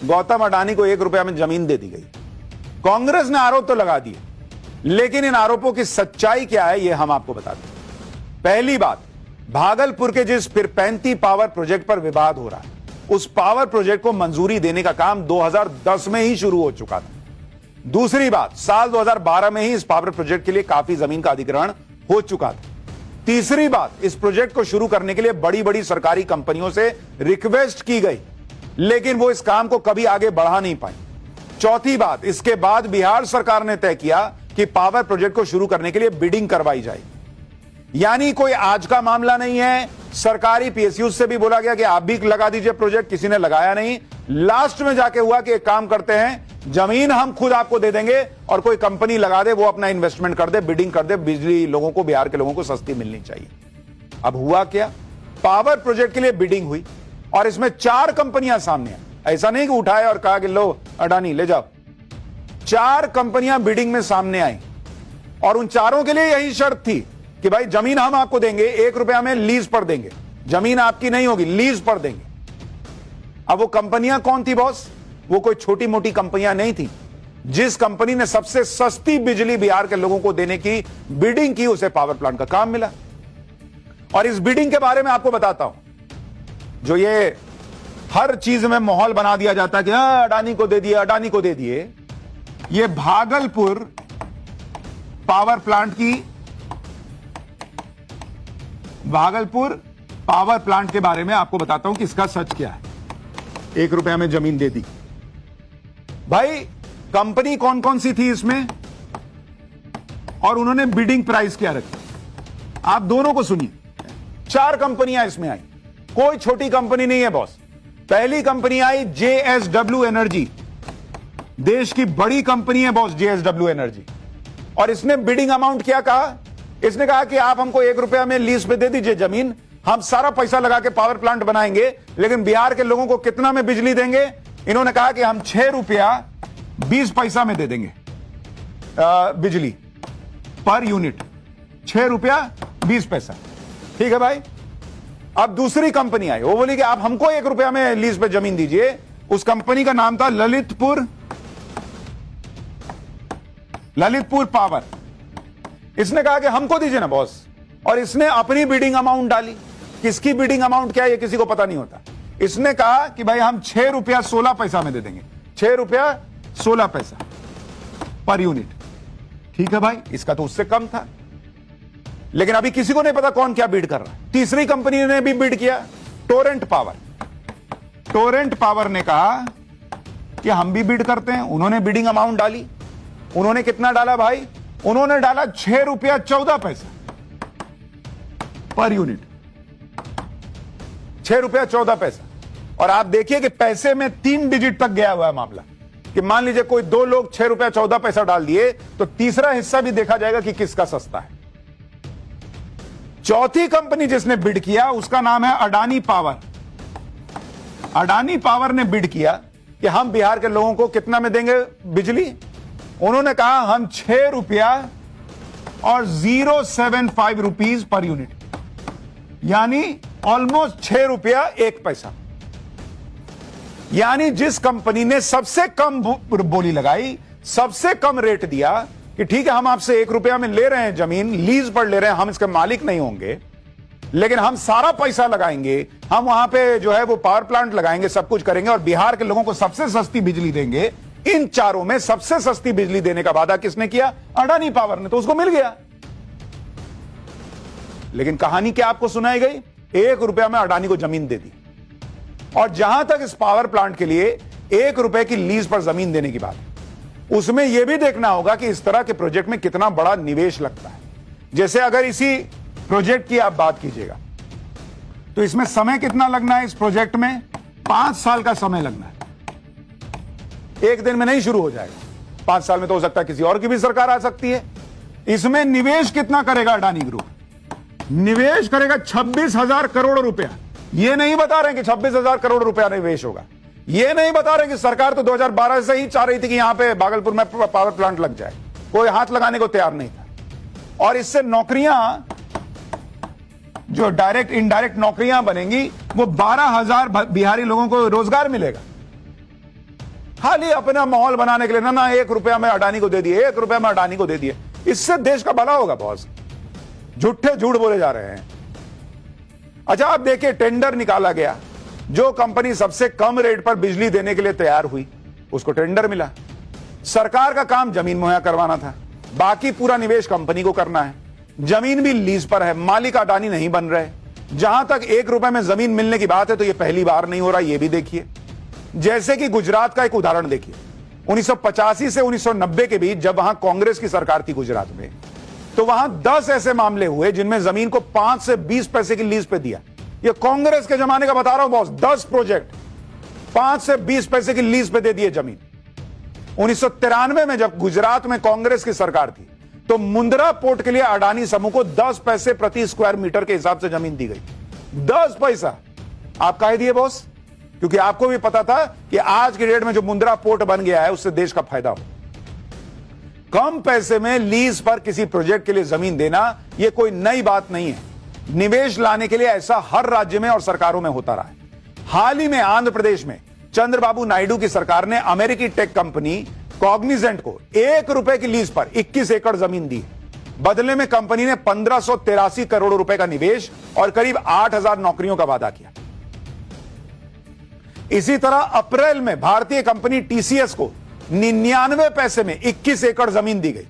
गौतम अडानी को 1 रुपया में जमीन दे दी गई। कांग्रेस ने आरोप तो लगा दिए, लेकिन इन आरोपों की सच्चाई क्या है यह हम आपको बताते हैं। पहली बात, भागलपुर के जिस पिरपैंती पावर प्रोजेक्ट पर विवाद हो रहा है, उस पावर प्रोजेक्ट को मंजूरी देने का काम 2010 में ही शुरू हो चुका था। दूसरी बात, साल 2012 में ही इस पावर प्रोजेक्ट के लिए काफी जमीन का अधिग्रहण हो चुका था। तीसरी बात, इस प्रोजेक्ट को शुरू करने के लिए बड़ी बड़ी सरकारी कंपनियों से रिक्वेस्ट की गई, लेकिन वो इस काम को कभी आगे बढ़ा नहीं पाई। चौथी बात, इसके बाद बिहार सरकार ने तय किया कि पावर प्रोजेक्ट को शुरू करने के लिए बिडिंग करवाई जाएगी। यानी कोई आज का मामला नहीं है। सरकारी पीएसयू से भी बोला गया कि आप भी लगा दीजिए प्रोजेक्ट, किसी ने लगाया नहीं। लास्ट में जाके हुआ कि एक काम करते हैं, जमीन हम खुद आपको दे देंगे और कोई कंपनी लगा दे, वो अपना इन्वेस्टमेंट कर दे, बिडिंग कर दे, बिजली लोगों को, बिहार के लोगों को सस्ती मिलनी चाहिए। अब हुआ क्या, पावर प्रोजेक्ट के लिए बिडिंग हुई और इसमें 4 कंपनियां सामने आई। ऐसा नहीं कि उठाए और कहा कि लो अडानी ले जाओ। 4 कंपनियां बिडिंग में सामने आई और उन चारों के लिए यही शर्त थी कि भाई जमीन हम आपको देंगे, 1 रुपया में लीज पर देंगे, जमीन आपकी नहीं होगी, लीज पर देंगे। अब वो कंपनियां कौन थी बॉस? वो कोई छोटी मोटी कंपनियां नहीं थी। जिस कंपनी ने सबसे सस्ती बिजली बिहार के लोगों को देने की बिडिंग की, उसे पावर प्लांट का काम मिला। और इस बिडिंग के बारे में आपको बताता हूं। जो ये हर चीज में माहौल बना दिया जाता है कि अडानी को दे दिए, अडानी को दे दिए, ये भागलपुर पावर प्लांट की, भागलपुर पावर प्लांट के बारे में आपको बताता हूं कि इसका सच क्या है। 1 रुपया में जमीन दे दी। भाई कंपनी कौन कौन सी थी इसमें और उन्होंने बिडिंग प्राइस क्या रखी, आप दोनों को सुनिए। 4 कंपनियां इसमें आई, कोई छोटी कंपनी नहीं है बॉस। पहली कंपनी आई JSW एनर्जी, देश की बड़ी कंपनी है बॉस JSW एनर्जी। और इसने बिडिंग अमाउंट क्या कहा? इसने कहा कि आप हमको 1 रुपया में लीज पे दे दीजिए जमीन, हम सारा पैसा लगा के पावर प्लांट बनाएंगे, लेकिन बिहार के लोगों को कितना में बिजली देंगे? इन्होंने कहा कि हम 6 रुपया 20 पैसा में दे देंगे बिजली पर यूनिट, 6 रुपया 20 पैसा। ठीक है भाई। अब दूसरी कंपनी आई, वो बोली कि आप हमको 1 रुपया में लीज पे जमीन दीजिए। उस कंपनी का नाम था ललितपुर पावर। इसने कहा कि हमको दीजिए ना बॉस, और इसने अपनी बिडिंग अमाउंट डाली। किसकी बिडिंग अमाउंट क्या है ये किसी को पता नहीं होता। इसने कहा कि भाई हम 6 रुपया 16 पैसा में दे देंगे, 6 रुपया 16 पैसा पर यूनिट। ठीक है भाई, इसका तो उससे कम था, लेकिन अभी किसी को नहीं पता कौन क्या बिड कर रहा है। तीसरी कंपनी ने भी बिड किया, टोरेंट पावर ने कहा कि हम भी बिड करते हैं। उन्होंने बिडिंग अमाउंट डाली। उन्होंने कितना डाला भाई? उन्होंने डाला 6 रुपया 14 पैसा पर यूनिट, 6 रुपया 14 पैसा। और आप देखिए कि पैसे में 3 डिजिट तक गया हुआ है मामला, कि मान लीजिए कोई 2 लोग 6 रुपया 14 पैसा डाल दिए तो तीसरा हिस्सा भी देखा जाएगा कि किसका सस्ता है। चौथी कंपनी जिसने बिड किया उसका नाम है अडानी पावर। अडानी पावर ने बिड किया कि हम बिहार के लोगों को कितना में देंगे बिजली? उन्होंने कहा हम 6 रुपया और 075 रुपीज पर यूनिट, यानी ऑलमोस्ट 6 रुपया 1 पैसा। यानी जिस कंपनी ने सबसे कम बोली लगाई, सबसे कम रेट दिया कि ठीक है हम आपसे 1 रुपया में ले रहे हैं जमीन, लीज पर ले रहे हैं, हम इसके मालिक नहीं होंगे, लेकिन हम सारा पैसा लगाएंगे, हम वहां पे जो है वो पावर प्लांट लगाएंगे, सब कुछ करेंगे और बिहार के लोगों को सबसे सस्ती बिजली देंगे। इन चारों में सबसे सस्ती बिजली देने का वादा किसने किया? अडानी पावर ने। तो उसको मिल गया। लेकिन कहानी क्या आपको सुनाई गई? 1 रुपया में अडानी को जमीन दे दी। और जहां तक इस पावर प्लांट के लिए 1 रुपए की लीज पर जमीन देने की बात है, उसमें यह भी देखना होगा कि इस तरह के प्रोजेक्ट में कितना बड़ा निवेश लगता है। जैसे अगर इसी प्रोजेक्ट की आप बात कीजिएगा तो इसमें समय कितना लगना है? इस प्रोजेक्ट में 5 साल का समय लगना है। एक दिन में नहीं शुरू हो जाएगा, 5 साल में तो हो सकता है किसी और की भी सरकार आ सकती है। इसमें निवेश कितना करेगा अडानी ग्रुप? निवेश करेगा 26,000 करोड़ रुपया। यह नहीं बता रहे कि 26,000 करोड़ रुपया निवेश होगा। यह नहीं बता रहे कि सरकार तो 2012 से ही चाह रही थी कि यहां पे भागलपुर में पावर प्लांट लग जाए, कोई हाथ लगाने को तैयार नहीं था। और इससे नौकरियां, जो डायरेक्ट इनडायरेक्ट नौकरियां बनेंगी, वो 12,000 बिहारी लोगों को रोजगार मिलेगा। खाली अपना माहौल बनाने के लिए, ना 1 रुपया में अडानी को दे दिए, 1 रुपया में अडानी को दे दिए। इससे देश का भला होगा बॉस? झूठे झूठ बोले जा रहे हैं। अच्छा, आप देखिए, टेंडर निकाला गया, जो कंपनी सबसे कम रेट पर बिजली देने के लिए तैयार हुई उसको टेंडर मिला। सरकार का काम जमीन मुहैया करवाना था, बाकी पूरा निवेश कंपनी को करना है। जमीन भी लीज पर है, मालिक अडानी नहीं बन रहे। जहां तक 1 रुपए में जमीन मिलने की बात है तो यह पहली बार नहीं हो रहा, यह भी देखिए। जैसे कि गुजरात का एक उदाहरण देखिए, 1985 से 1990 के बीच जब वहां कांग्रेस की सरकार थी गुजरात में, तो वहां 10 ऐसे मामले हुए जिनमें जमीन को 5 से 20 पैसे की लीज पे दिया। ये कांग्रेस के जमाने का बता रहा हूं बॉस, 10 प्रोजेक्ट 5 से 20 पैसे की लीज पे दे दिए जमीन। 1993 में जब गुजरात में कांग्रेस की सरकार थी तो मुंद्रा पोर्ट के लिए अडानी समूह को 10 पैसे प्रति स्क्वायर मीटर के हिसाब से जमीन दी गई। 10 पैसा आप काहे दिए बॉस? क्योंकि आपको भी पता था कि आज की डेट में जो मुंद्रा पोर्ट बन गया है उससे देश का फायदा हो। कम पैसे में लीज पर किसी प्रोजेक्ट के लिए जमीन देना यह कोई नई बात नहीं है। निवेश लाने के लिए ऐसा हर राज्य में और सरकारों में होता रहा है। हाल ही में आंध्र प्रदेश में चंद्रबाबू नायडू की सरकार ने अमेरिकी टेक कंपनी कॉग्निजेंट को 1 रुपए की लीज पर 21 एकड़ जमीन दी। बदले में कंपनी ने 1583 करोड़ रुपए का निवेश और करीब 8000 नौकरियों का वादा किया। इसी तरह अप्रैल में भारतीय कंपनी टीसीएस को 99 पैसे में 21 एकड़ जमीन दी गई।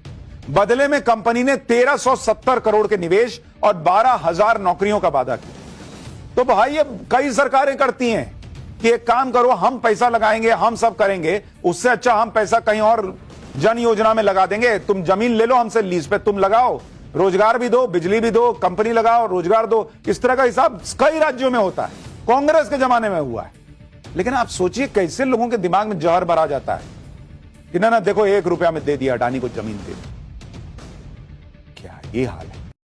बदले में कंपनी ने 1370 करोड़ के निवेश और 12000 नौकरियों का वादा किया। तो भाई ये कई सरकारें करती हैं कि एक काम करो, हम पैसा लगाएंगे, हम सब करेंगे, उससे अच्छा हम पैसा कहीं और जन योजना में लगा देंगे। तुम जमीन ले लो हमसे लीज पे, तुम लगाओ, रोजगार भी दो, बिजली भी दो, कंपनी लगाओ, रोजगार दो। इस तरह का हिसाब कई राज्यों में होता है, कांग्रेस के जमाने में हुआ है। लेकिन आप सोचिए कैसे लोगों के दिमाग में जहर भरा जाता है कि ना देखो 1 रुपया में दे दिया अडानी को जमीन दे दी। क्या ये हाल है?